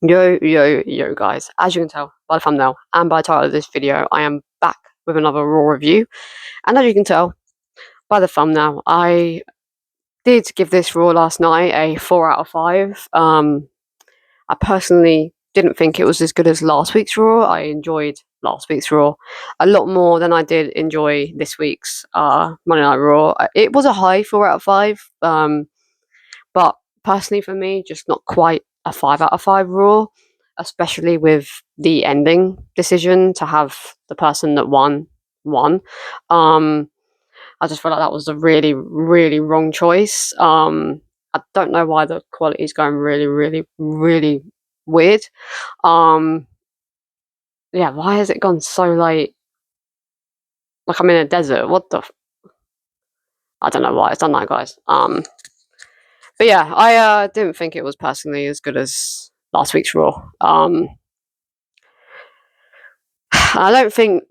Yo, guys. As you can tell by the thumbnail and by the title of this video, I am back with another Raw review. And as you can tell by the thumbnail, I did give this Raw last night a 4 out of 5. I personally didn't think it was as good as last week's Raw. I enjoyed last week's Raw a lot more than I did enjoy this week's Monday Night Raw. It was a high 4 out of 5, but personally for me, just not quite a 5 out of 5 Raw, especially with the ending decision to have the person that won. I just feel like that was a really, really wrong choice. I don't know why the quality is going really, really, really weird. Yeah, why has it gone so late? Like I'm in a desert. What the? I don't know why it's done that, guys. But yeah, I didn't think it was personally as good as last week's Raw. I don't think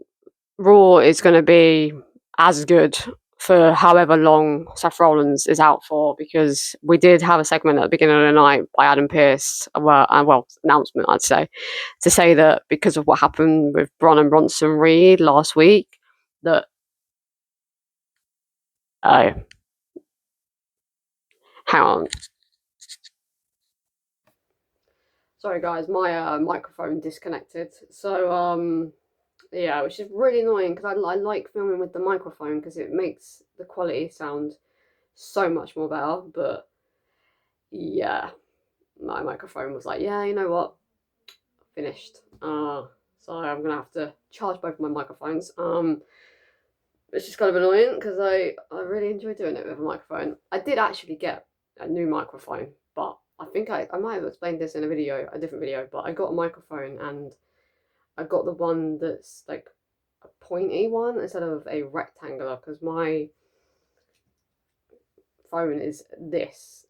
Raw is going to be as good for however long Seth Rollins is out for, because we did have a segment at the beginning of the night by Adam Pearce, announcement I'd say, to say that because of what happened with Braun and Bronson Reed last week, that hang on, sorry guys, my microphone disconnected. So yeah, which is really annoying because I like filming with the microphone because it makes the quality sound so much more better. But yeah, my microphone was like, yeah, you know what, finished. So I'm gonna have to charge both my microphones. It's just kind of annoying because I really enjoy doing it with a microphone. I did actually get a new microphone, but I think I might have explained this in a different video, but I got a microphone and I got the one that's like a pointy one instead of a rectangular, because my phone is this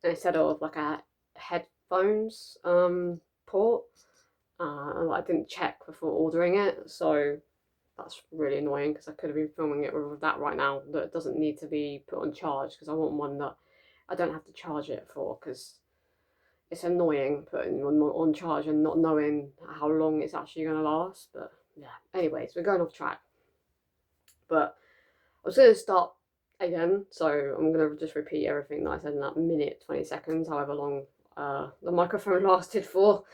instead of like a headphones port. I didn't check before ordering it, so that's really annoying because I could have been filming it with that right now. That doesn't need to be put on charge because I want one that I don't have to charge it for, because it's annoying putting one on charge and not knowing how long it's actually going to last. But yeah, anyways, we're going off track. But I was going to start again, so I'm going to just repeat everything that I said in that minute 20 seconds, however long the microphone lasted for.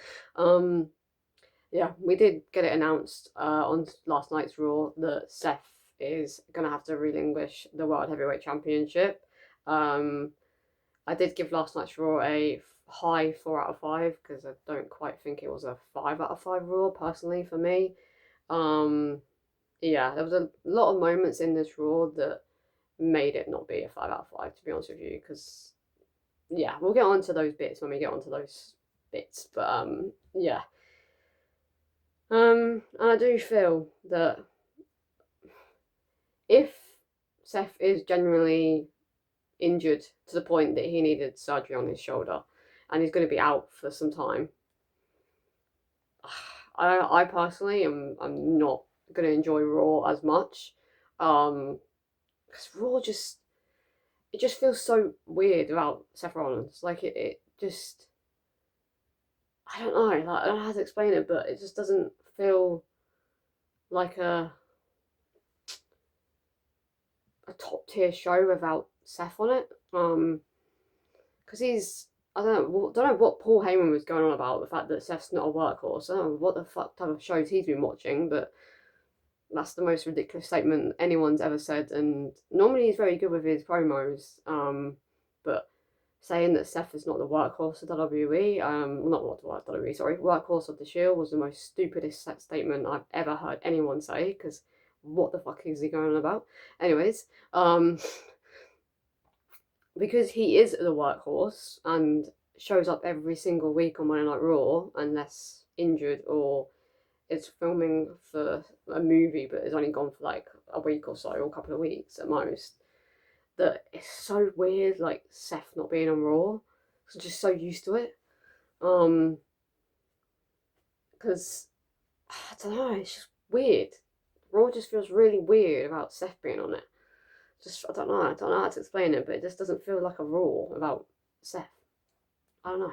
Yeah, we did get it announced on last night's Raw that Seth is going to have to relinquish the World Heavyweight Championship. I did give last night's Raw a high 4 out of 5 because I don't quite think it was a 5 out of 5 Raw personally for me. Yeah, there was a lot of moments in this Raw that made it not be a 5 out of 5, to be honest with you, because yeah, we'll get onto those bits when we get onto those bits. But yeah. And I do feel that if Seth is genuinely injured to the point that he needed surgery on his shoulder and he's going to be out for some time, I personally I'm not going to enjoy Raw as much. Because Raw it just feels so weird about Seth Rollins. Like it just, I don't know. Like, I don't know how to explain it, but it just doesn't feel like a top tier show without Seth on it. Because he's, I don't know what Paul Heyman was going on about, the fact that Seth's not a workhorse. I don't know what the fuck type of shows he's been watching, but that's the most ridiculous statement anyone's ever said. And normally he's very good with his promos, but saying that Seth is not the workhorse of WWE, not what the WWE, sorry, workhorse of the Shield, was the most stupidest statement I've ever heard anyone say. Because what the fuck is he going on about? Anyways, because he is the workhorse and shows up every single week on Monday Night Raw, unless injured or is filming for a movie but is only gone for like a week or so, or a couple of weeks at most, that it's so weird, like Seth not being on Raw. I'm just so used to it. Because I don't know, it's just weird. Raw just feels really weird about Seth being on it. Just I don't know how to explain it, but it just doesn't feel like a Raw without Seth. I don't know.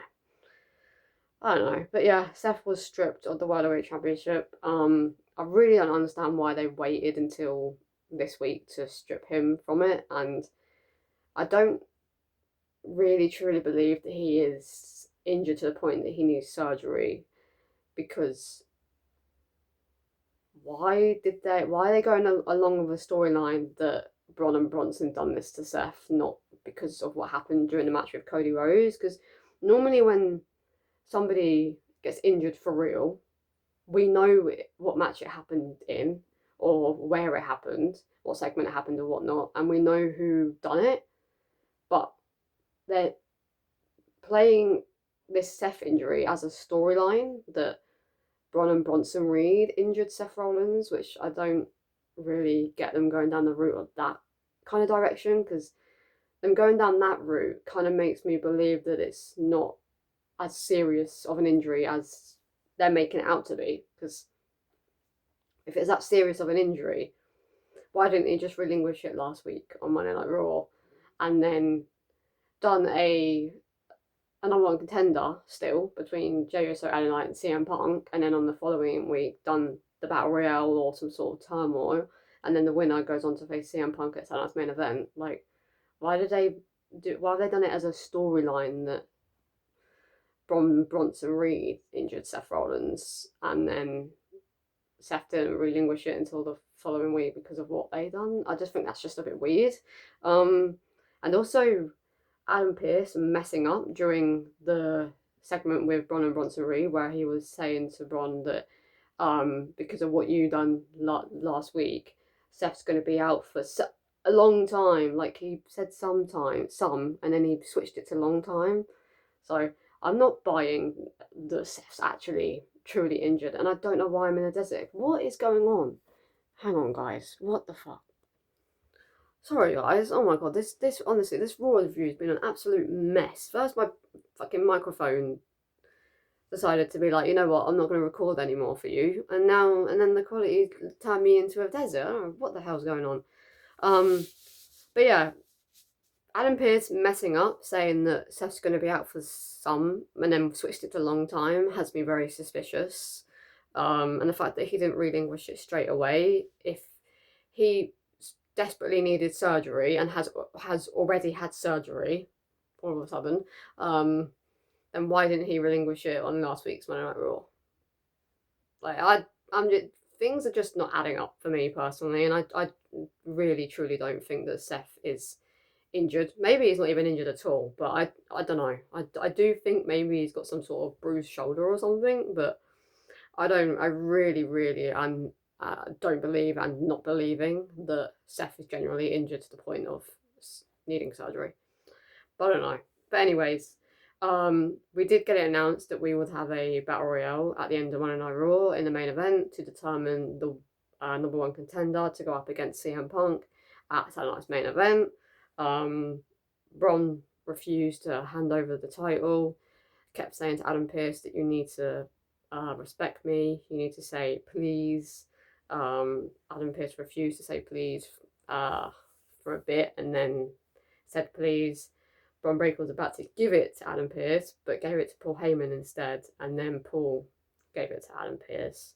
I don't know. But yeah, Seth was stripped of the World Heavyweight Championship. I really don't understand why they waited until this week to strip him from it, and I don't really truly believe that he is injured to the point that he needs surgery, because why are they going along with a storyline that Braun and Bronson done this to Seth, not because of what happened during the match with Cody Rhodes? Because normally when somebody gets injured for real, we know what match it happened in, or where it happened, what segment it happened or whatnot, and we know who done it. But they're playing this Seth injury as a storyline that Braun and Bronson Reed injured Seth Rollins, which I don't really get them going down the route of that kind of direction, because them going down that route kind of makes me believe that it's not as serious of an injury as they're making it out to be. Because if it's that serious of an injury, why didn't he just relinquish it last week on Monday Night Raw, and then done a number one contender still between Jey Uso, LA Knight, and CM Punk, and then on the following week done the Battle Royale or some sort of turmoil, and then the winner goes on to face CM Punk at Saturday's main event? Like, why have they done it as a storyline that Bronson Reed injured Seth Rollins, and then Seth didn't relinquish it until the following week because of what they done? I just think that's just a bit weird. And also Adam Pearce messing up during the segment with Braun and Bronson Reed, where he was saying to Braun that because of what you done last week, Seth's going to be out for a long time. Like, he said some, and then he switched it to long time. So I'm not buying that Seth's actually truly injured, and I don't know why I'm in a desert. What is going on? Hang on, guys. What the fuck? Sorry, guys. Oh my god, this honestly, this Raw review has been an absolute mess. First, my fucking microphone decided to be like, you know what, I'm not going to record anymore for you, and then the quality turned me into a desert. I don't know what the hell's going on. But yeah, Adam Pearce messing up, saying that Seth's going to be out for some, and then switched it to long time, has me very suspicious. And the fact that he didn't relinquish it straight away, if he desperately needed surgery and has already had surgery all of a sudden, then why didn't he relinquish it on last week's Monday Night Raw? Like, I'm just, things are just not adding up for me personally, and I really truly don't think that Seth is injured. Maybe he's not even injured at all, but I don't know. I do think maybe he's got some sort of bruised shoulder or something, but I really don't believe, and not believing, that Seth is genuinely injured to the point of needing surgery. But I don't know. But anyways, we did get it announced that we would have a Battle Royale at the end of Monday Night Raw in the main event to determine the number one contender to go up against CM Punk at Saturday Night's main event. Braun refused to hand over the title, kept saying to Adam Pearce that you need to respect me, you need to say please. Adam Pearce refused to say please for a bit, and then said please. Bron Breakker was about to give it to Adam Pearce, but gave it to Paul Heyman instead, and then Paul gave it to Adam Pearce.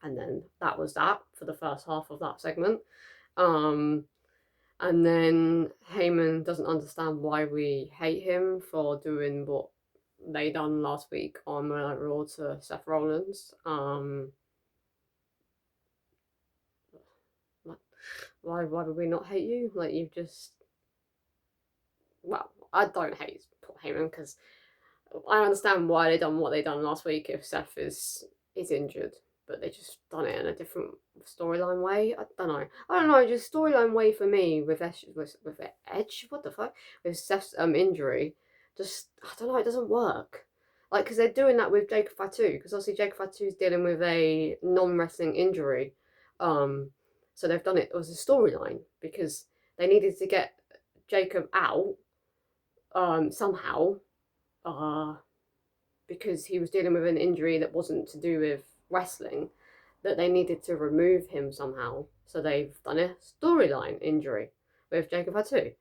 And then that was that for the first half of that segment. And then Heyman doesn't understand why we hate him for doing what they done last week on Monday Night Raw to Seth Rollins. Why would we not hate you? Like, you've just... Well, I don't hate Paul Heyman, because I understand why they done what they done last week if Seth is injured, but they just done it in a different storyline way. I don't know. Just storyline way for me with Edge. What the fuck? With Seth's injury, just, I don't know. It doesn't work. Like, because they're doing that with Jacob Fatu, because obviously Jacob Fatu is dealing with a non-wrestling injury. So they've done it as a storyline because they needed to get Jacob out somehow, because he was dealing with an injury that wasn't to do with wrestling, that they needed to remove him somehow. So they've done a storyline injury with Jacob Fatu,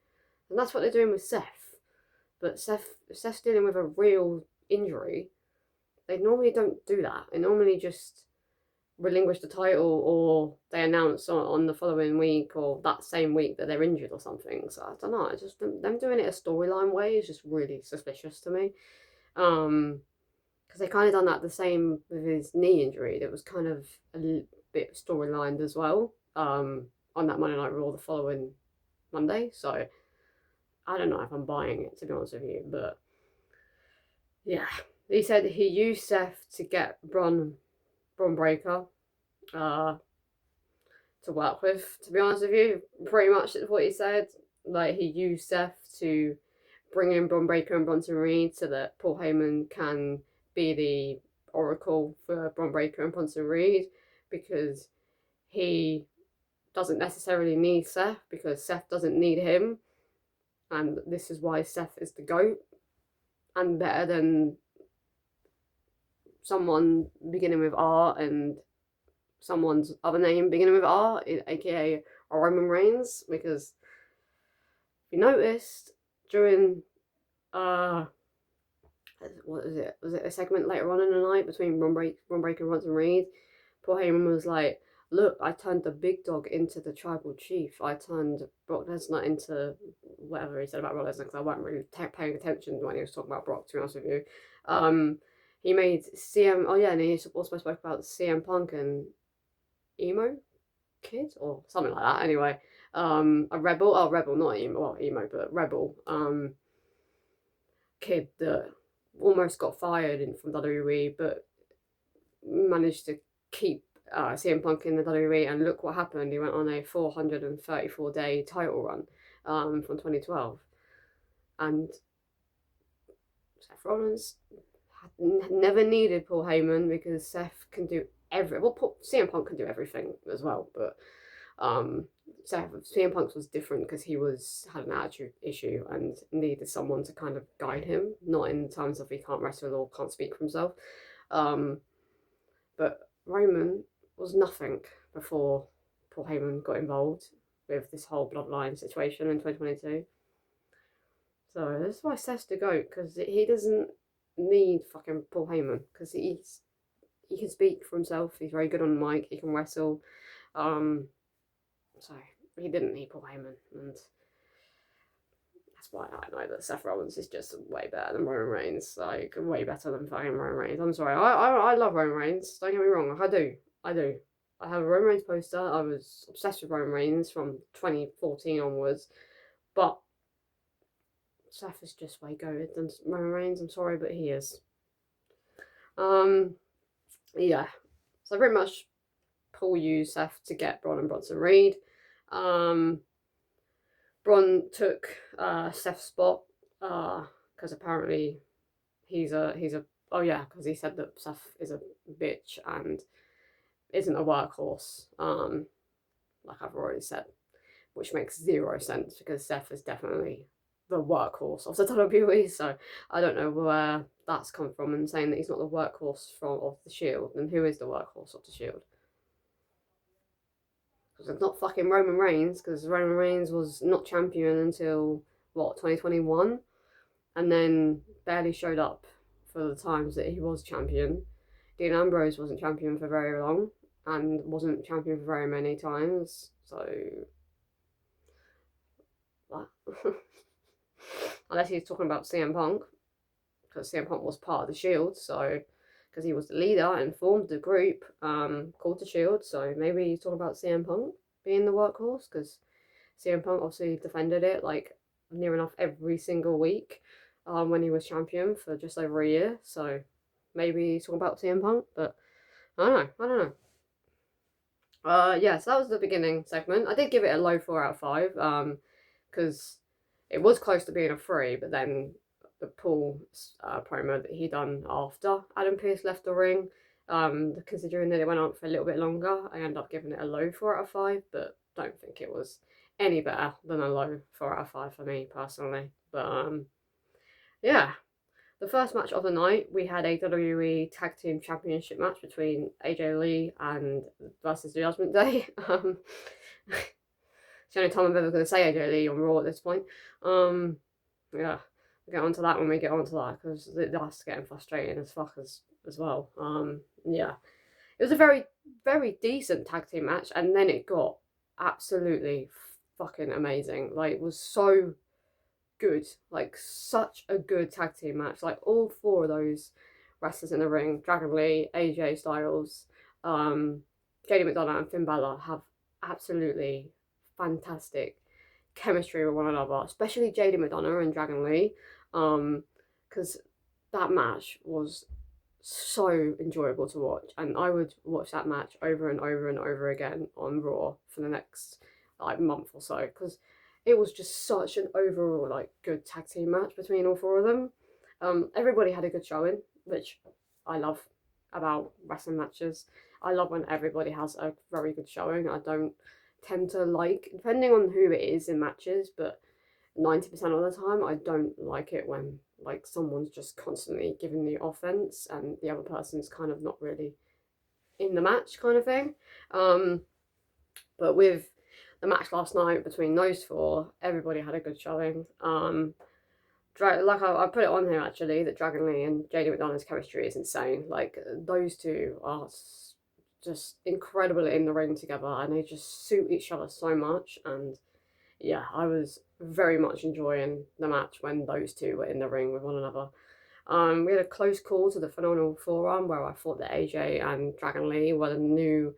and that's what they're doing with Seth. But Seth's dealing with a real injury, they normally don't do that. They normally just relinquish the title, or they announce on the following week or that same week that they're injured or something. So I don't know. It's just them doing it a storyline way is just really suspicious to me. Because they kind of done that the same with his knee injury. That was kind of a bit storylined as well. On that Monday Night Raw the following Monday. So I don't know if I'm buying it, to be honest with you, but yeah. He said he used Seth to get Braun Breaker to work with, to be honest with you. Pretty much that's what he said. Like, he used Seth to bring in Braun Breaker and Bronson Reed so that Paul Heyman can be the oracle for Braun Breaker and Bronson Reed, because he doesn't necessarily need Seth, because Seth doesn't need him. And this is why Seth is the GOAT and better than someone beginning with R and someone's other name beginning with R, aka Roman Reigns. Because if you noticed during what is it? Was it a segment later on in the night between Braun Breaker and Bronson Reed? Paul Heyman was like, "Look, I turned the big dog into the tribal chief. I turned Brock Lesnar into," whatever he said about Brock Lesnar, because I wasn't really paying attention when he was talking about Brock, to be honest with you. He made CM. Oh yeah, and he also spoke about CM Punk and Emo Kid or something like that. Anyway, a rebel. Oh, rebel, not emo. Well, emo, but rebel. Kid that almost got fired from WWE, but managed to keep CM Punk in the WWE, and look what happened. He went on a 434-day title run from 2012, and Seth Rollins had never needed Paul Heyman, because Seth can do CM Punk can do everything as well, but CM Punk was different because he had an attitude issue and needed someone to kind of guide him, not in terms of he can't wrestle or can't speak for himself. But Roman was nothing before Paul Heyman got involved with this whole bloodline situation in 2022. So that's why Seth's the GOAT, because he doesn't need fucking Paul Heyman, because he can speak for himself. He's very good on the mic. He can wrestle. So he didn't need Paul Heyman, and that's why I know that Seth Rollins is just way better than Roman Reigns. Like, way better than fucking Roman Reigns. I'm sorry. I love Roman Reigns. Don't get me wrong. I do. I have a Roman Reigns poster. I was obsessed with Roman Reigns from 2014 onwards, but Seth is just way better than Roman Reigns. I'm sorry, but he is. Yeah. So pretty much Paul used Seth to get Braun and Bronson Reed. Braun took Seth's spot because apparently he's a oh yeah, because he said that Seth is a bitch and isn't a workhorse, like I've already said, which makes zero sense, because Seth is definitely the workhorse of the WWE. So I don't know where that's come from, and saying that he's not the workhorse of the Shield. Then who is the workhorse of the Shield? Because it's not fucking Roman Reigns, because Roman Reigns was not champion until, what, 2021? And then barely showed up for the times that he was champion. Dean Ambrose wasn't champion for very long, and wasn't champion for very many times, so what? Unless he's talking about CM Punk, because CM Punk was part of the Shield, so because he was the leader and formed the group called the Shield, so maybe he's talking about CM Punk being the workhorse, because CM Punk obviously defended it like near enough every single week when he was champion for just over a year, so maybe he's talking about CM Punk, but I don't know. Yeah, so that was the beginning segment. I did give it a low 4 out of 5, because it was close to being a 3, but then the Paul promo that he done after Adam Pearce left the ring, considering that it went on for a little bit longer, I ended up giving it a low 4 out of 5, but don't think it was any better than a low 4 out of 5 for me personally. But yeah. The first match of the night, we had a WWE Tag Team Championship match between AJ Lee and versus the Judgment Day. It's the only time I'm ever going to say AJ Lee on Raw at this point. Yeah, get onto that when we get onto that, because that's getting frustrating as fuck as well. Yeah, it was a very, very decent tag team match, and then it got absolutely fucking amazing. Like, it was so good, like such a good tag team match. Like, all four of those wrestlers in the ring, Dragon Lee, AJ Styles, JD McDonough, and Finn Balor, have absolutely fantastic chemistry with one another, especially JD McDonough and Dragon Lee, because that match was so enjoyable to watch, and I would watch that match over and over and over again on Raw for the next like month or so, because it was just such an overall like good tag team match between all four of them. Everybody had a good showing, which I love about wrestling matches. I love when everybody has a very good showing. I don't tend to like, depending on who it is in matches, but 90% of the time I don't like it when like someone's just constantly giving the offense and the other person's kind of not really in the match kind of thing. But with the match last night between those four, everybody had a good showing. Like I put it on here actually, that Dragon Lee and JD McDonough's chemistry is insane. Like, those two are just incredible in the ring together, and they just suit each other so much. And yeah, I was very much enjoying the match when those two were in the ring with one another. We had a close call to the Phenomenal Four-Arm, where I thought that AJ and Dragon Lee were the new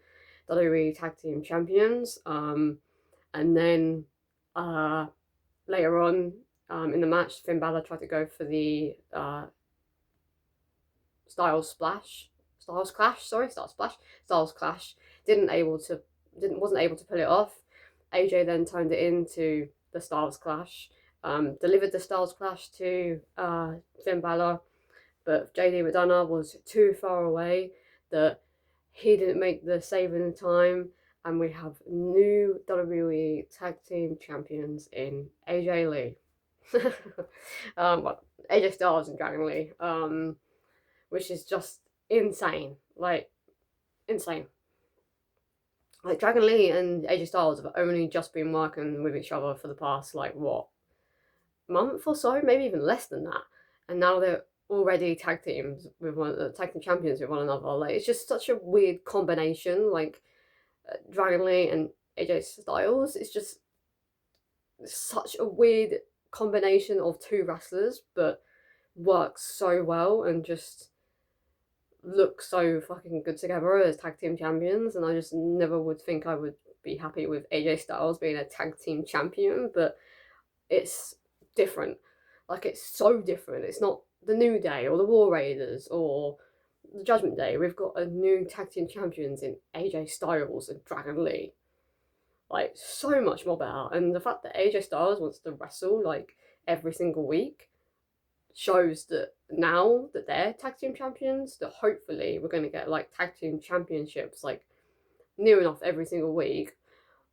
WWE Tag Team Champions. And then later on in the match, Finn Balor tried to go for the Styles Clash. Wasn't able to pull it off. AJ then turned it into the Styles Clash. Delivered the Styles Clash to Finn Balor, but JD McDonough was too far away that he didn't make the save in time, and we have new WWE Tag Team Champions in AJ Lee. Well, AJ Styles and Dragon Lee, which is just insane. Like, insane. Like, Dragon Lee and AJ Styles have only just been working with each other for the past, like, what, month or so, maybe even less than that, and now they're already tag team champions with one another. Like, it's just such a weird combination. Like, Dragon Lee and AJ Styles, it's just such a weird combination of two wrestlers, but works so well and just look so fucking good together as tag team champions. And I just never would think I would be happy with AJ Styles being a tag team champion, but it's different. Like, it's so different. It's not the New Day or the War Raiders or the Judgment Day. We've got a new tag team champions in AJ Styles and Dragon Lee. Like, so much more better. And the fact that AJ Styles wants to wrestle like every single week shows that now that they're tag team champions, that hopefully we're going to get like tag team championships like near enough every single week,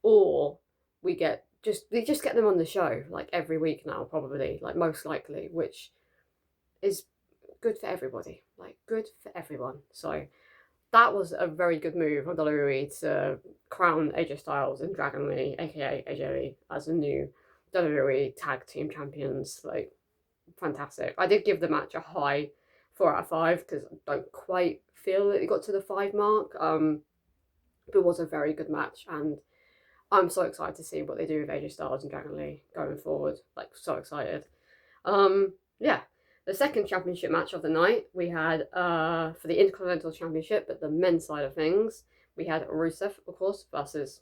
or we just get them on the show like every week now, probably, like most likely, which is good for everybody, like good for everyone. So that was a very good move on WWE to crown AJ Styles and Dragon Lee, aka AJ Lee, as a new WWE Tag Team Champions. Like, fantastic. I did give the match a high 4 out of 5 because I don't quite feel that it got to the 5 mark. But it was a very good match, and I'm so excited to see what they do with AJ Styles and Dragon Lee going forward. Like, so excited. Yeah. The second championship match of the night, we had for the Intercontinental Championship, but the men's side of things, we had Rusev, of course, versus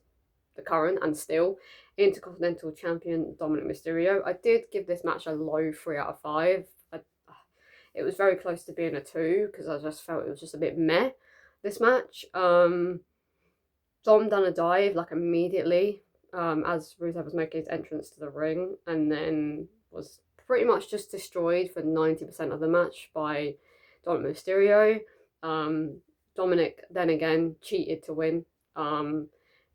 the current and still Intercontinental Champion Dominic Mysterio. I did give this match a low 3 out of 5. It was very close to being a 2 because I just felt it was just a bit meh, this match. Dom done a dive like immediately as Rusev was making his entrance to the ring, and then was pretty much just destroyed for 90% of the match by Dominic Mysterio. Dominic then again cheated to win.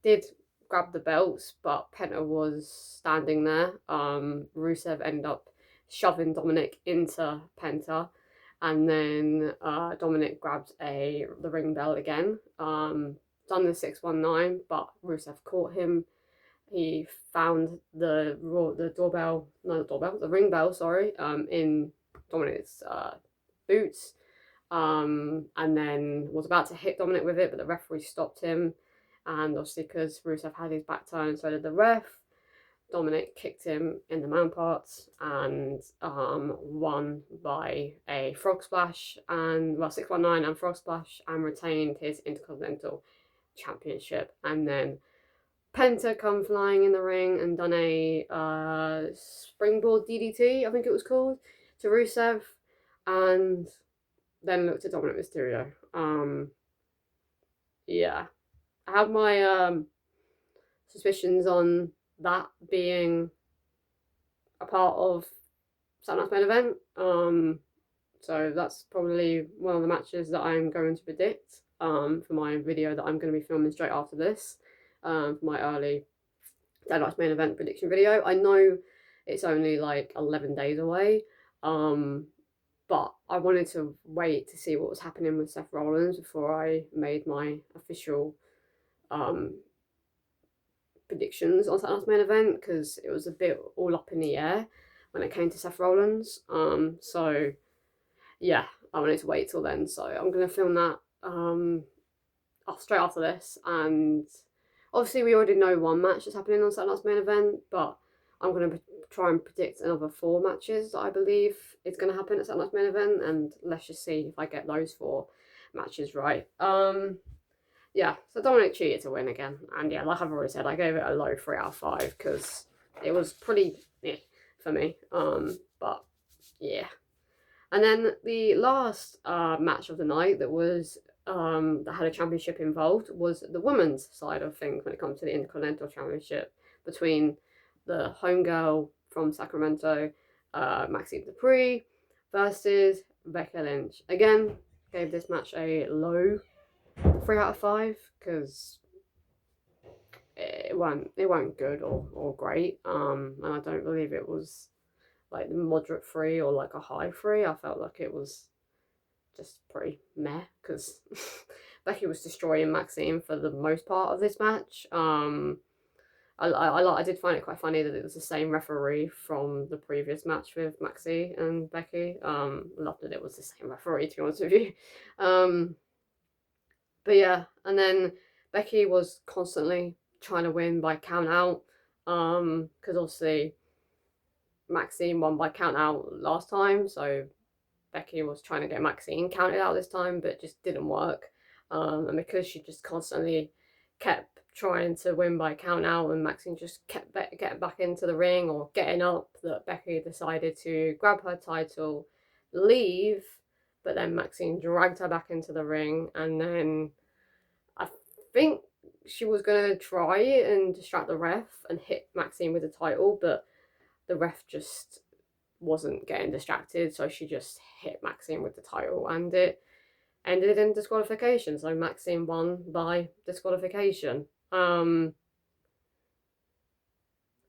Did grab the belts, but Penta was standing there. Rusev ended up shoving Dominic into Penta, and then Dominic grabbed the ring bell again. Done the 619, but Rusev caught him. he found the ring bell, sorry, in Dominic's boots, and then was about to hit Dominic with it, but the referee stopped him. And obviously, because Rusev had his back turned, so did the ref, Dominic kicked him in the man parts and won by a frog splash and 619 and frog splash, and retained his Intercontinental Championship. And then Penta come flying in the ring and done a springboard DDT, I think it was called, to Rusev, and then looked at Dominic Mysterio. Yeah, I have my suspicions on that being a part of Saturn's main event. So that's probably one of the matches that I'm going to predict for my video that I'm going to be filming straight after this, for my early Dynamite's main event prediction video. I know it's only like 11 days away, but I wanted to wait to see what was happening with Seth Rollins before I made my official predictions on Saturn's main event, because it was a bit all up in the air when it came to Seth Rollins. So yeah, I wanted to wait till then. So I'm going to film that straight after this. And obviously we already know one match is happening on Saturn's main event, but I'm going to try and predict another 4 matches that I believe is going to happen at Saturn's main event, and let's just see if I get those 4 matches right. Yeah, so Dominic cheated to win again, and yeah, like I've already said, I gave it a low 3 out of 5 because it was pretty for me. But yeah, and then the last match of the night that was that had a championship involved was the women's side of things when it comes to the Intercontinental Championship, between the homegirl from Sacramento, Maxine Dupree, versus Becky Lynch. Again, gave this match a low 3 out of 5 because it weren't good or great. And I don't believe it was like the moderate 3 or like a high 3. I felt like it was just pretty meh because Becky was destroying Maxine for the most part of this match. I did find it quite funny that it was the same referee from the previous match with Maxie and Becky. Loved that it was the same referee, to be honest with you. But yeah, and then Becky was constantly trying to win by count out, because obviously Maxine won by count out last time, so Becky was trying to get Maxine counted out this time, but it just didn't work. And because she just constantly kept trying to win by count out and Maxine just kept getting back into the ring or getting up, that Becky decided to grab her title, leave, but then Maxine dragged her back into the ring, and then I think she was going to try and distract the ref and hit Maxine with the title, but the ref just wasn't getting distracted, so she just hit Maxine with the title, and it ended in disqualification. So Maxine won by disqualification. And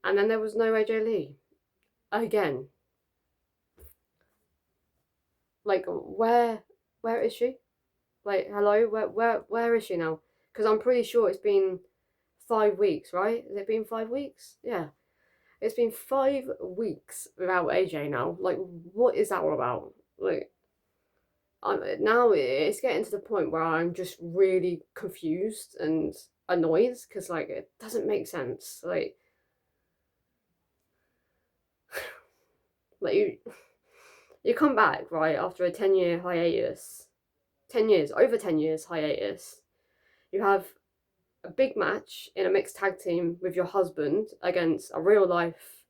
then there was no AJ Lee again. Like, where is she? Like, hello, where is she now? Because I'm pretty sure it's been 5 weeks, right? Has it been 5 weeks? Yeah. It's been 5 weeks without AJ now. Like, what is that all about? Like, now it's getting to the point where I'm just really confused and annoyed because, like, it doesn't make sense. Like you come back, right, after a 10-year hiatus. 10 years, over 10 years hiatus. You have a big match in a mixed tag team with your husband against a real life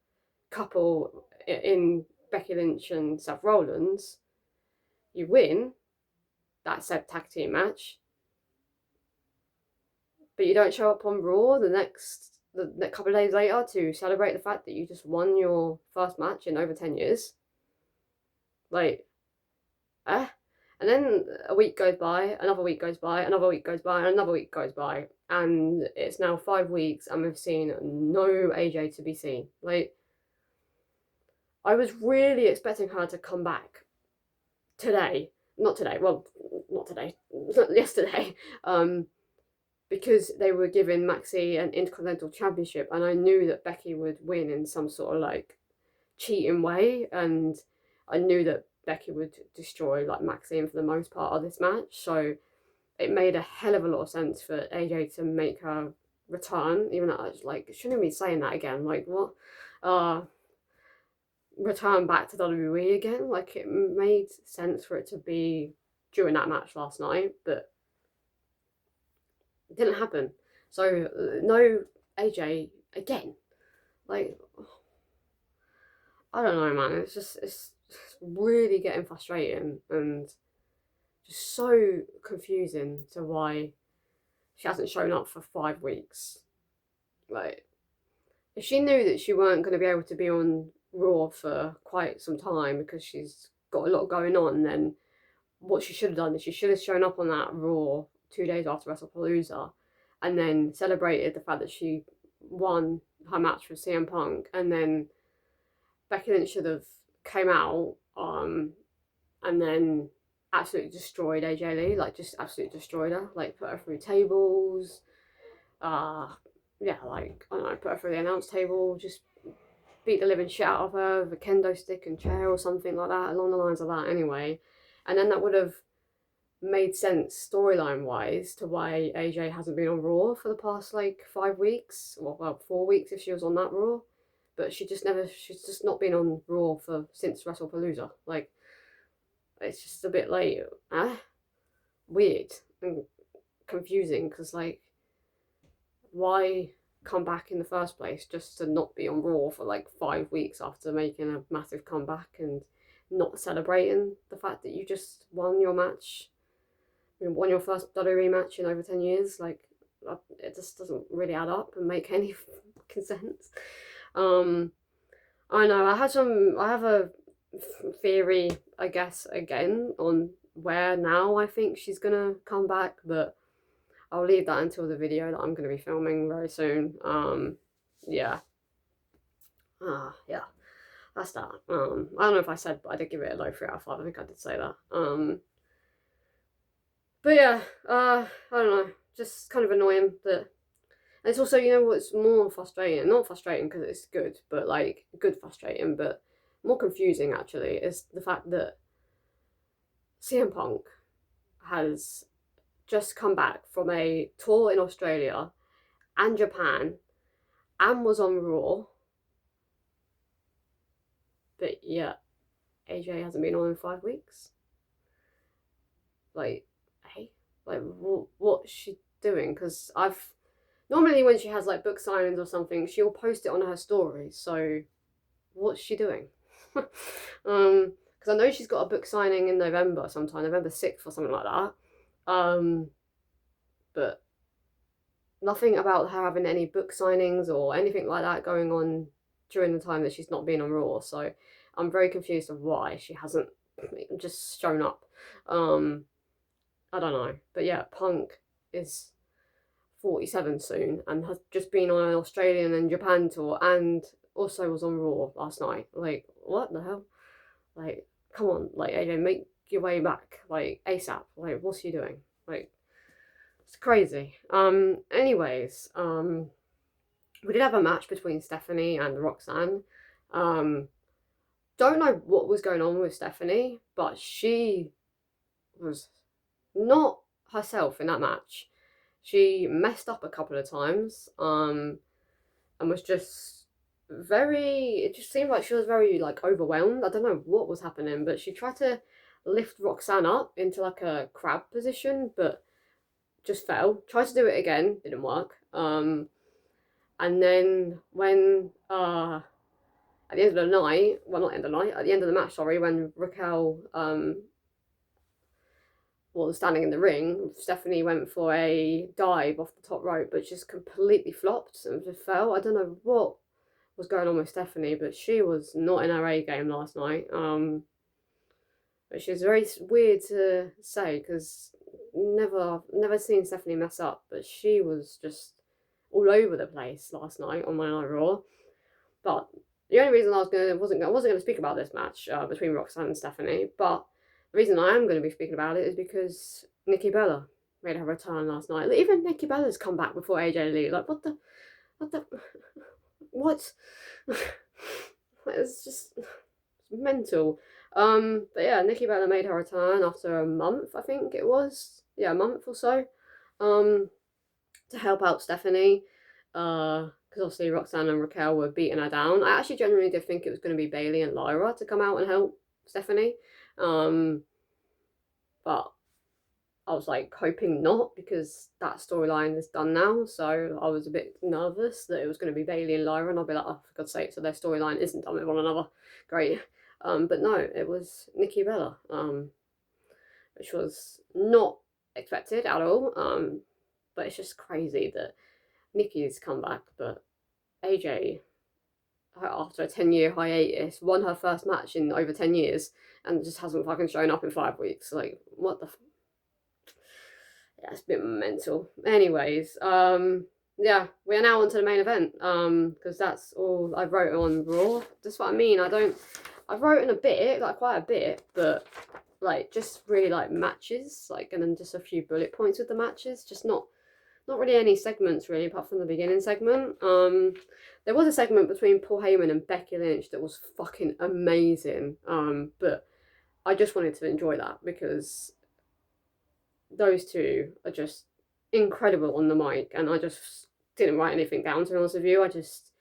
couple in Becky Lynch and Seth Rollins. You win that said tag team match, but you don't show up on Raw the next couple of days later to celebrate the fact that you just won your first match in over 10 years. Like, and then a week goes by, another week goes by, another week goes by, and another week goes by, and it's now 5 weeks and we've seen no AJ to be seen. Like, I was really expecting her to come back today. Not today, well, not today, yesterday. because they were giving Maxi an Intercontinental Championship, and I knew that Becky would win in some sort of like cheating way, and I knew that Becky would destroy like Maxine for the most part of this match, so it made a hell of a lot of sense for AJ to make her return, even though I was like, shouldn't be saying that again, like what? Return back to WWE again, like it made sense for it to be during that match last night, but it didn't happen. So no AJ again. Like, I don't know, man. It's really getting frustrating and just so confusing to why she hasn't shown up for 5 weeks. Like, if she knew that she weren't going to be able to be on Raw for quite some time because she's got a lot going on, then what she should have done is she should have shown up on that Raw 2 days after WrestlePalooza and then celebrated the fact that she won her match with CM Punk, and then Becky Lynch should have came out and then absolutely destroyed AJ Lee, like just absolutely destroyed her, like put her through tables, yeah, like, I don't know, put her through the announce table, just beat the living shit out of her with a kendo stick and chair or something like that, along the lines of that anyway. And then that would have made sense storyline wise to why AJ hasn't been on Raw for the past like 5 weeks, well 4 weeks if she was on that Raw. But she's just not been on Raw since WrestlePalooza. Like, it's just a bit like, weird and confusing, because like, why come back in the first place just to not be on Raw for like 5 weeks after making a massive comeback and not celebrating the fact that you just won your match, you won your first WWE match in over 10 years? Like, it just doesn't really add up and make any fucking sense. I know I have a theory, I guess, again on where now I think she's gonna come back, but I'll leave that until the video that I'm gonna be filming very soon. Yeah. Yeah, that's that. I don't know if I said, but I did give it a low 3 out of 5. I think I did say that. But yeah, I don't know, just kind of annoying that. And it's also, you know what's more frustrating? Not frustrating because it's good, but like, good frustrating, but more confusing actually, is the fact that CM Punk has just come back from a tour in Australia and Japan and was on Raw, but yeah, AJ hasn't been on in 5 weeks. Like, hey, like, what's she doing? Because normally when she has like book signings or something, she'll post it on her story. So what's she doing? Because I know she's got a book signing in November sometime, November 6th or something like that. But nothing about her having any book signings or anything like that going on during the time that she's not been on Raw. So I'm very confused of why she hasn't just shown up. I don't know. But yeah, Punk is 47 soon and has just been on an Australian and Japan tour and also was on Raw last night. Like, what the hell? Like, come on, like, AJ, make your way back, like, ASAP. Like, what's she doing? Like, it's crazy. Anyways, we did have a match between Stephanie and Roxanne. Don't know what was going on with Stephanie, but she was not herself in that match. She messed up a couple of times, and was just it just seemed like she was very like overwhelmed. I don't know what was happening, but she tried to lift Roxanne up into like a crab position, but just fell. Tried to do it again, didn't work. And then when at the end of the night, well, not end of the night, at the end of the match, sorry, when Raquel was standing in the ring, Stephanie went for a dive off the top rope, but just completely flopped and just fell. I don't know what was going on with Stephanie, but she was not in her A game last night. Which is very weird to say because never seen Stephanie mess up, but she was just all over the place last night on Monday Night Raw. But the only reason I wasn't going to speak about this match between Roxanne and Stephanie, but the reason I am going to be speaking about it is because Nikki Bella made her return last night. Like, even Nikki Bella's come back before AJ Lee. Like, what? It's just mental. But yeah, Nikki Bella made her return after a month, I think it was. Yeah, a month or so. To help out Stephanie. Because obviously Roxanne and Raquel were beating her down. I actually genuinely did think it was going to be Bayley and Lyra to come out and help Stephanie. But I was like hoping not, because that storyline is done now. So I was a bit nervous that it was going to be Bayley and Lyra, and I'll be like, oh, for God's sake, so their storyline isn't done with one another. Great. But no, it was Nikki Bella, which was not expected at all. But it's just crazy that Nikki's come back, but AJ, after a 10-year hiatus, won her first match in over 10 years and just hasn't fucking shown up in 5 weeks. Like, what the yeah, it's a bit mental. Anyways, yeah, we are now on to the main event, because that's all I wrote on Raw. That's what I mean. I've written a bit, like quite a bit, but like just really like matches, like, and then just a few bullet points with the matches, just not really any segments really, apart from the beginning segment. There was a segment between Paul Heyman and Becky Lynch that was fucking amazing. But I just wanted to enjoy that because those two are just incredible on the mic, and I just didn't write anything down, to be honest with you. I just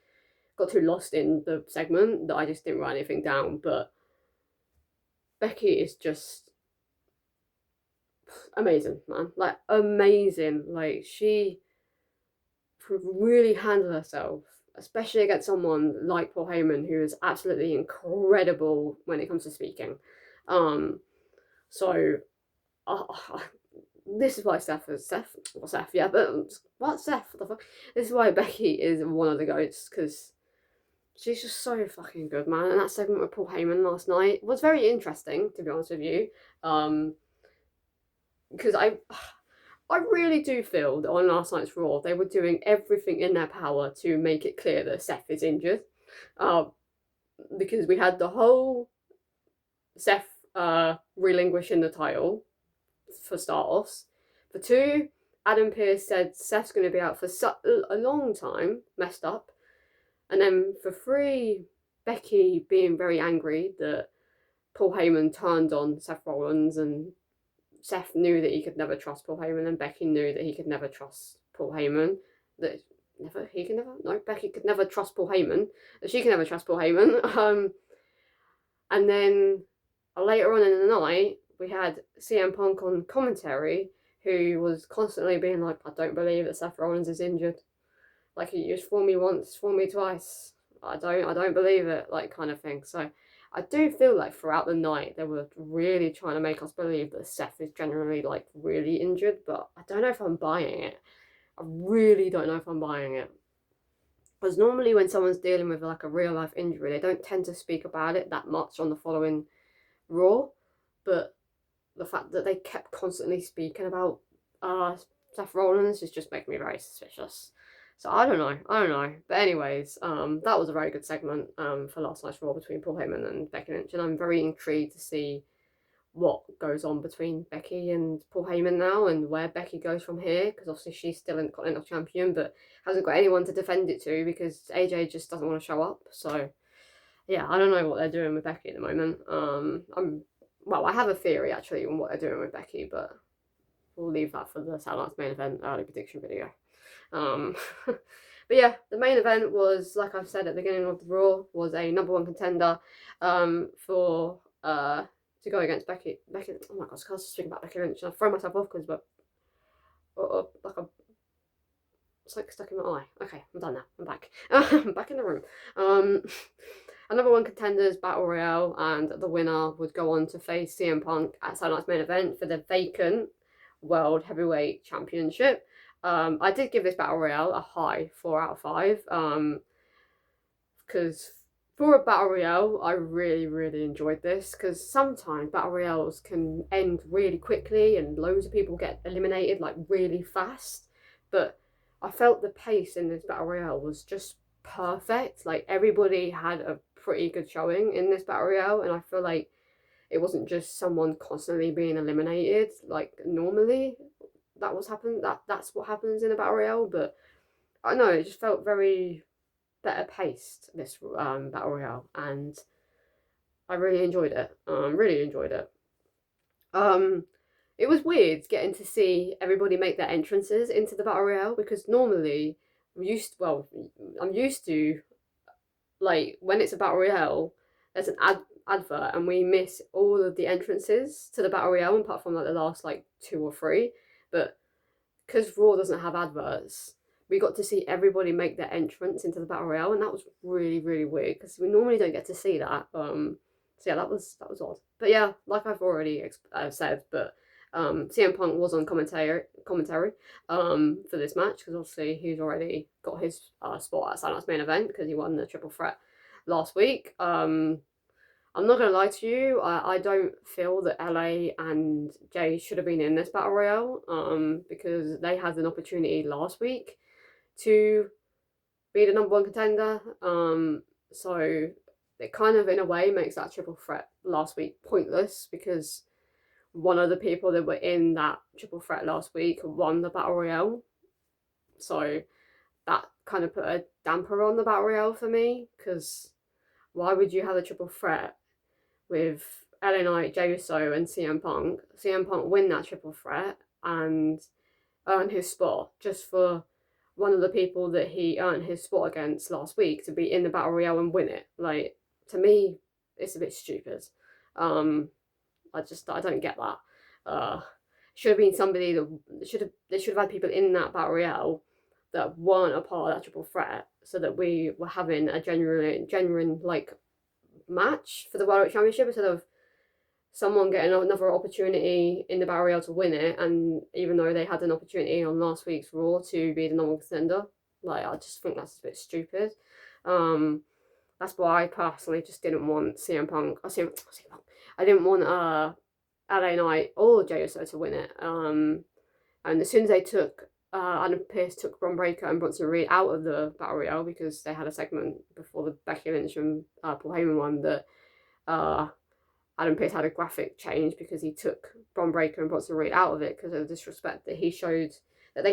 got too lost in the segment that I just didn't write anything down. But Becky is just amazing, man. Like, amazing. Like, she really handled herself, especially against someone like Paul Heyman, who is absolutely incredible when it comes to speaking. So this is why Seth, yeah, but what Seth? What the fuck? This is why Becky is one of the goats, because she's just so fucking good, man. And that segment with Paul Heyman last night was very interesting, to be honest with you. Because I really do feel that on last night's Raw, they were doing everything in their power to make it clear that Seth is injured. Because we had the whole Seth relinquishing the title for start-offs. For 2, Adam Pearce said Seth's going to be out for a long time, messed up. And then for 3, Becky being very angry that Paul Heyman turned on Seth Rollins, and Seth knew that he could never trust Paul Heyman, and Becky knew that he could never trust Paul Heyman. Becky could never trust Paul Heyman. That she could never trust Paul Heyman. And then later on in the night, we had CM Punk on commentary, who was constantly being like, I don't believe that Seth Rollins is injured. Like, he used for me once, for me twice. I don't believe it, like, kind of thing. So I do feel like throughout the night they were really trying to make us believe that Seth is generally like really injured, but I don't know if I'm buying it. I really don't know if I'm buying it. Because normally when someone's dealing with like a real life injury, they don't tend to speak about it that much on the following Raw. But the fact that they kept constantly speaking about Seth Rollins is just making me very suspicious. So I don't know. But anyways, that was a very good segment for last night's Raw between Paul Heyman and Becky Lynch, and I'm very intrigued to see what goes on between Becky and Paul Heyman now, and where Becky goes from here, because obviously she's still in Continental Champion, but hasn't got anyone to defend it to because AJ just doesn't want to show up. So yeah, I don't know what they're doing with Becky at the moment. I have a theory actually on what they're doing with Becky, but we'll leave that for the Satellite's main event early prediction video. But yeah, the main event was, like I've said at the beginning of the Raw, was a number 1 contender for to go against Becky. Oh my god, I can't speak about Becky Lynch, and I throw myself off because it's like stuck in my eye. Okay, I'm done now. I'm back. I'm back in the room. A number 1 contenders battle royale, and the winner would go on to face CM Punk at Saturday Night's main event for the vacant World Heavyweight Championship. I did give this battle royale a high 4 out of 5. Because for a battle royale, I really enjoyed this, because sometimes battle royales can end really quickly and loads of people get eliminated like really fast. But I felt the pace in this battle royale was just perfect. Like, everybody had a pretty good showing in this battle royale, and I feel like it wasn't just someone constantly being eliminated like normally. that's what happens in a battle royale. But I don't know, it just felt very better paced, this battle royale, and I really enjoyed it. Really enjoyed it. Um, it was weird getting to see everybody make their entrances into the battle royale, because normally I'm used to, like, when it's a battle royale, there's an advert and we miss all of the entrances to the battle royale apart from like the last like 2 or 3. But because Raw doesn't have adverts, we got to see everybody make their entrance into the battle royale, and that was really really weird because we normally don't get to see that. So yeah, that was odd. But yeah, like I've already said, but CM Punk was on commentary for this match, because obviously he's already got his spot at Silence main event because he won the triple threat last week. I'm not gonna lie to you, I don't feel that LA and Jay should have been in this battle royale, because they had an opportunity last week to be the #1 contender. So it kind of in a way makes that triple threat last week pointless, because one of the people that were in that triple threat last week won the battle royale. So that kind of put a damper on the battle royale for me, because why would you have a triple threat with LA Knight, Jey Uso, and CM Punk? CM Punk win that triple threat and earn his spot just for one of the people that he earned his spot against last week to be in the battle royale and win it. Like, to me, it's a bit stupid. I don't get that. Should have been somebody that they should have had people in that battle royale that weren't a part of that triple threat, so that we were having a genuine like match for the World Championship, instead of someone getting another opportunity in the battle royale to win it, and even though they had an opportunity on last week's Raw to be the #1 contender. Like, I just think that's a bit stupid. That's why I personally just didn't want CM Punk. I didn't want LA Knight or Jey Uso to win it. And as soon as they took Adam Pearce took Bron Breakker and Bronson Reed out of the battle royale, because they had a segment before the Becky Lynch and Paul Heyman one, that Adam Pearce had a graphic change because he took Bron Breakker and Bronson Reed out of it because of the disrespect that they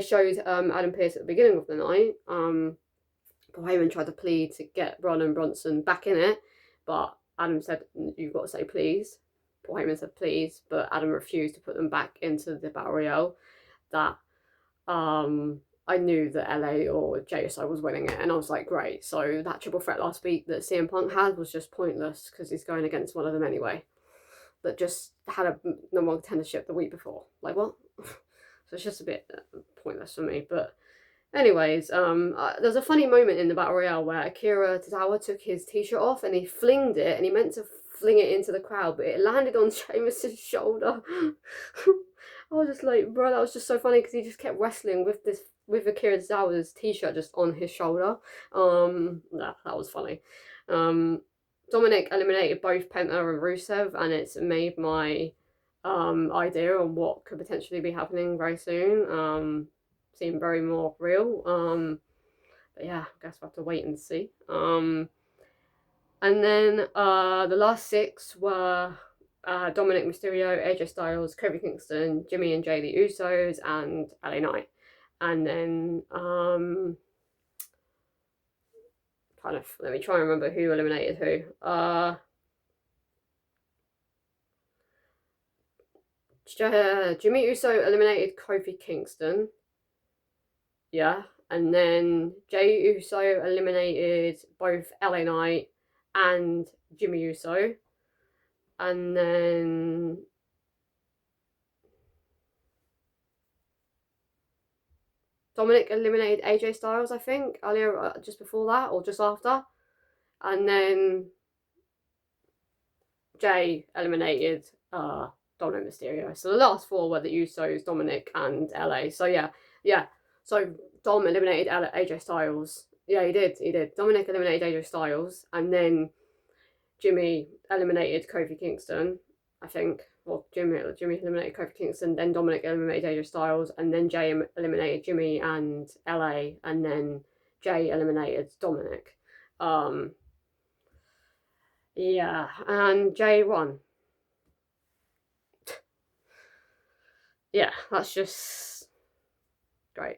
showed Adam Pearce at the beginning of the night. Paul Heyman tried to plead to get Bron and Bronson back in it, but Adam said, "You've got to say please." Paul Heyman said please, but Adam refused to put them back into the battle royale. That I knew that LA or Jey Uso was winning it, and I was like, great. So that triple threat last week that CM Punk had was just pointless because he's going against one of them anyway, that just had a #1 contendership the week before. Like, what? So it's just a bit pointless for me. But anyways, there's a funny moment in the battle royale where Akira Tozawa took his t-shirt off and he flinged it, and he meant to fling it into the crowd, but it landed on Sheamus's shoulder. I was just like, bro, that was just so funny, because he just kept wrestling with Akira Tozawa's t-shirt just on his shoulder. Yeah, that was funny. Dominic eliminated both Penta and Rusev, and it's made my idea on what could potentially be happening very soon seem very more real. But yeah, I guess we'll have to wait and see. And then the last 6 were Dominic Mysterio, AJ Styles, Kofi Kingston, Jimmy and Jay the Usos, and LA Knight. And then let me try and remember who eliminated who. Jimmy Uso eliminated Kofi Kingston. Yeah. And then Jey Uso eliminated both LA Knight and Jimmy Uso. And then Dominic eliminated AJ Styles, I think, earlier, just before that, or just after. And then Jay eliminated Dominic Mysterio. So the last 4 were the Usos, Dominic, and LA. So yeah. So Dom eliminated AJ Styles. Yeah, he did. Dominic eliminated AJ Styles, and then Jimmy eliminated Kofi Kingston, I think. Well, Jimmy eliminated Kofi Kingston, then Dominic eliminated AJ Styles, and then Jay eliminated Jimmy and LA, and then Jay eliminated Dominic. Yeah, and Jay won. Yeah, that's just great.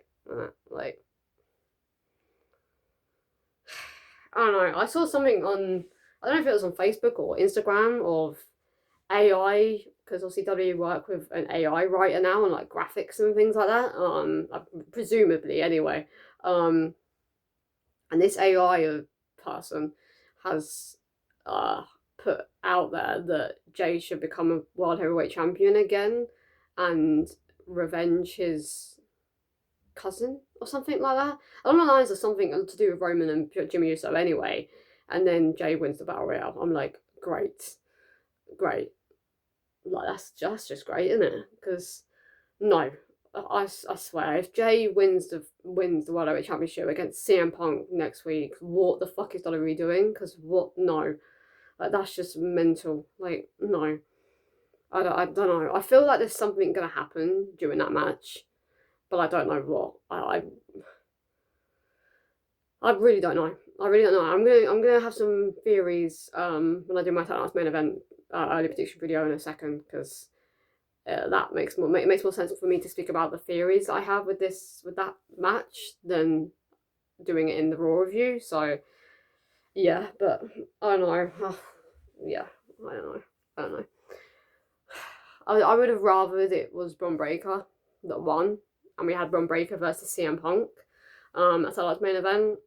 Like, I don't know. I saw something on, I don't know if it was on Facebook or Instagram of AI, because obviously W work with an AI writer now and like graphics and things like that. Presumably anyway. Um, and this AI person has uh put out there that Jay should become a world heavyweight champion again and revenge his cousin or something like that. Along the lines of something to do with Roman and Jimmy Uso anyway. And then Jay wins the battle royale. I'm like, great, great. Like that's just great, isn't it? Because no, I swear, if Jay wins the World Heavyweight Championship against CM Punk next week, what the fuck is WWE doing? Because what? No, like that's just mental. Like no, I don't know. I feel like there's something gonna happen during that match, but I don't know what. I really don't know. I really don't know. I'm gonna have some theories when I do my Saturday Night's Main Event early prediction video in a second, because that makes more sense for me to speak about the theories I have with that match than doing it in the Raw review. So yeah, but I don't know. Yeah, I don't know. I don't know. I would have rathered it was Bron Breakker that won, and we had Bron Breakker versus CM Punk. That's our last main event.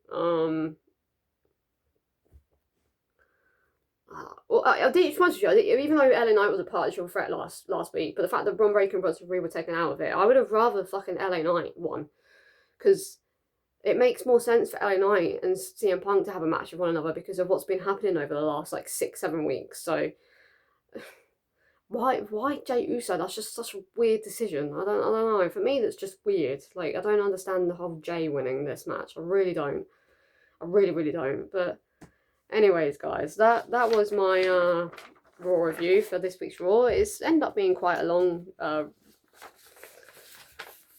Well, I did. Even though LA Knight was a part of the threat last week, but the fact that Bron Breakker and Bronson Reed were taken out of it, I would have rather fucking LA Knight won, because it makes more sense for LA Knight and CM Punk to have a match with one another because of what's been happening over the last like 6-7 weeks. So why Jey Uso? That's just such a weird decision. I don't know. For me, that's just weird. Like I don't understand the whole Jey winning this match. I really don't. I really don't. But anyways, guys, that was my Raw review for this week's Raw. It's ended up being quite a long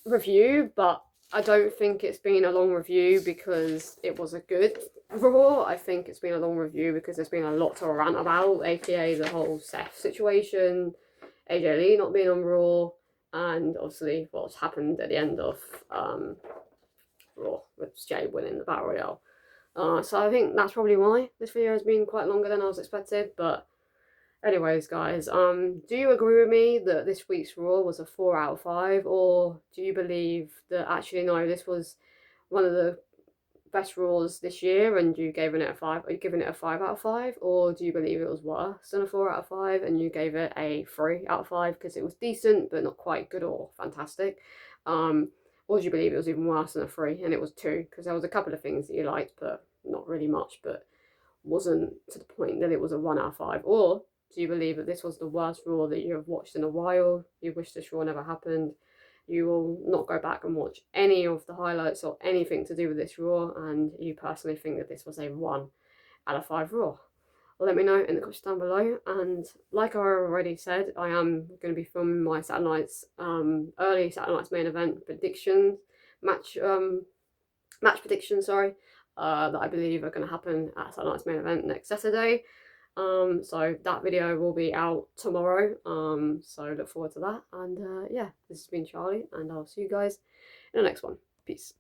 review, but I don't think it's been a long review because it was a good Raw. I think it's been a long review because there's been a lot to rant about, aka the whole Seth situation, AJ Lee not being on Raw, and obviously what's happened at the end of Raw with Jay winning the Battle Royale. So I think that's probably why this video has been quite longer than I was expected, but anyways, guys, do you agree with me that this week's Raw was a 4 out of 5, or do you believe that actually no, this was one of the best Raws this year and you gave it a 5? Are you giving it a 5 out of 5, or do you believe it was worse than a 4 out of 5 and you gave it a 3 out of 5 because it was decent but not quite good or fantastic? Or do you believe it was even worse than a 3 and it was 2 because there was a couple of things that you liked but not really much, but wasn't to the point that it was a 1 out of 5? Or do you believe that this was the worst Raw that you have watched in a while? You wish this Raw never happened. You will not go back and watch any of the highlights or anything to do with this Raw, and you personally think that this was a 1 out of 5 Raw. Let me know in the comments down below. And like I already said, I am going to be filming my Saturday Night's early Saturday Night's Main Event predictions, match predictions, sorry, that I believe are going to happen at Saturday Night's Main Event next Saturday. So that video will be out tomorrow. So look forward to that. And yeah, this has been Charlie, and I'll see you guys in the next one. Peace.